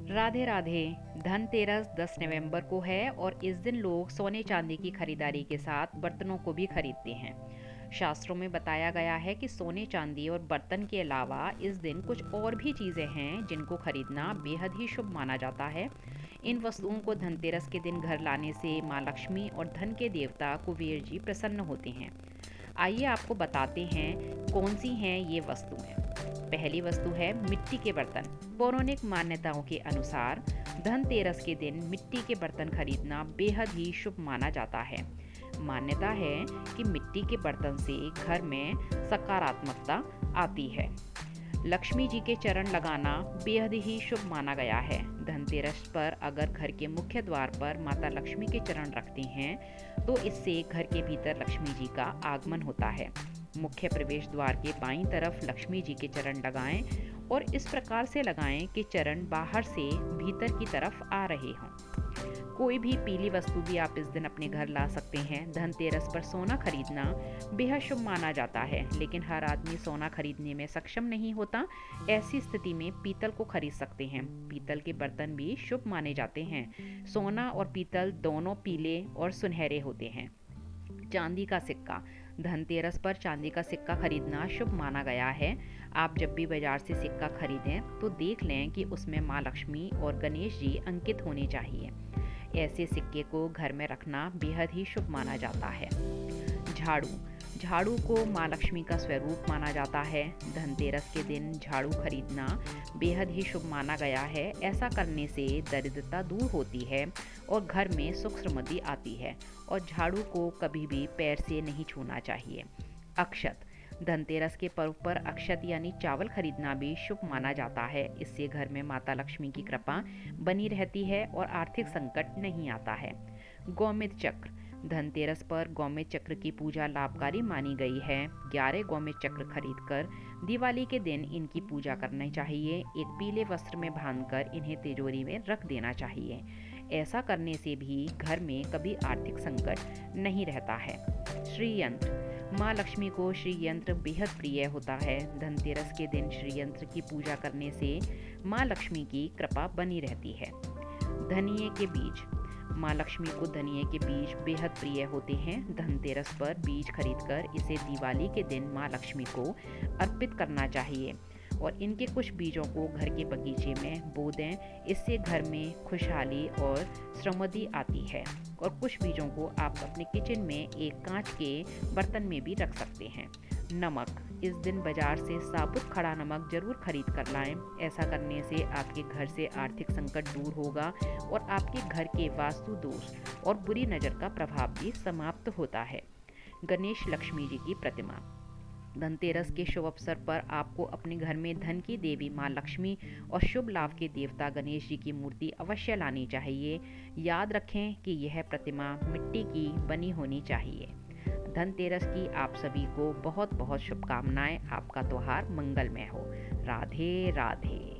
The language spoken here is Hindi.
राधे राधे। धनतेरस 10 नवंबर को है और इस दिन लोग सोने चांदी की खरीदारी के साथ बर्तनों को भी खरीदते हैं। शास्त्रों में बताया गया है कि सोने चांदी और बर्तन के अलावा इस दिन कुछ और भी चीज़ें हैं जिनको खरीदना बेहद ही शुभ माना जाता है। इन वस्तुओं को धनतेरस के दिन घर लाने से माँ लक्ष्मी और धन के देवता कुबेर जी प्रसन्न होते हैं। आइए आपको बताते हैं कौन सी हैं ये वस्तुएं। पहली वस्तु है मिट्टी के बर्तन। पौराणिक मान्यताओं के अनुसार धनतेरस के दिन मिट्टी के बर्तन खरीदना बेहद ही शुभ माना जाता है। मान्यता है कि मिट्टी के बर्तन से घर में सकारात्मकता आती है। लक्ष्मी जी के चरण लगाना बेहद ही शुभ माना गया है। धनतेरस पर अगर घर के मुख्य द्वार पर माता लक्ष्मी के चरण रखते हैं तो इससे घर के भीतर लक्ष्मी जी का आगमन होता है। मुख्य प्रवेश द्वार के बाईं तरफ लक्ष्मी जी के चरण लगाएं और इस प्रकार से लगाएं कि चरण बाहर से भीतर की तरफ आ रहे हों। कोई भी पीली वस्तु भी आप इस दिन अपने घर ला सकते हैं। धनतेरस पर सोना खरीदना बेहद शुभ माना जाता है, लेकिन हर आदमी सोना खरीदने में सक्षम नहीं होता। ऐसी स्थिति में पीतल को खरीद सकते हैं। पीतल के बर्तन भी शुभ माने जाते हैं। सोना और पीतल दोनों पीले और सुनहरे होते हैं। चांदी का सिक्का। धनतेरस पर चांदी का सिक्का खरीदना शुभ माना गया है। आप जब भी बाजार से सिक्का खरीदें तो देख लें कि उसमें माँ लक्ष्मी और गणेश जी अंकित होने चाहिए। ऐसे सिक्के को घर में रखना बेहद ही शुभ माना जाता है। झाड़ू। झाड़ू को माँ लक्ष्मी का स्वरूप माना जाता है। धनतेरस के दिन झाड़ू खरीदना बेहद ही शुभ माना गया है। ऐसा करने से दरिद्रता दूर होती है और घर में सुख समृद्धि आती है। और झाड़ू को कभी भी पैर से नहीं छूना चाहिए। अक्षत। धनतेरस के पर्व पर अक्षत यानी चावल खरीदना भी शुभ माना जाता है। इससे घर में माता लक्ष्मी की कृपा बनी रहती है और आर्थिक संकट नहीं आता है। गौमित चक्र। धनतेरस पर गौमित चक्र की पूजा लाभकारी मानी गई है। 11 गौमित चक्र खरीदकर दिवाली के दिन इनकी पूजा करनी चाहिए। एक पीले वस्त्र में बांधकर इन्हें तिजोरी में रख देना चाहिए। ऐसा करने से भी घर में कभी आर्थिक संकट नहीं रहता है। श्रीयंत्र। माँ लक्ष्मी को श्री यंत्र बेहद प्रिय होता है। धनतेरस के दिन श्री यंत्र की पूजा करने से माँ लक्ष्मी की कृपा बनी रहती है। धनिये के बीज। माँ लक्ष्मी को धनिये के बीज बेहद प्रिय होते हैं। धनतेरस पर बीज खरीदकर इसे दिवाली के दिन माँ लक्ष्मी को अर्पित करना चाहिए और इनके कुछ बीजों को घर के बगीचे में बो दें। इससे घर में खुशहाली और समृद्धि आती है। और कुछ बीजों को आप अपने किचन में एक कांच के बर्तन में भी रख सकते हैं। नमक। इस दिन बाजार से साबुत खड़ा नमक जरूर खरीद कर लाएं। ऐसा करने से आपके घर से आर्थिक संकट दूर होगा और आपके घर के वास्तु दोष और बुरी नज़र का प्रभाव भी समाप्त होता है। गणेश लक्ष्मी जी की प्रतिमा। धनतेरस के शुभ अवसर पर आपको अपने घर में धन की देवी माँ लक्ष्मी और शुभ लाभ के देवता गणेश जी की मूर्ति अवश्य लानी चाहिए। याद रखें कि यह प्रतिमा मिट्टी की बनी होनी चाहिए। धनतेरस की आप सभी को बहुत बहुत शुभकामनाएं। आपका त्योहार मंगलमय हो। राधे राधे।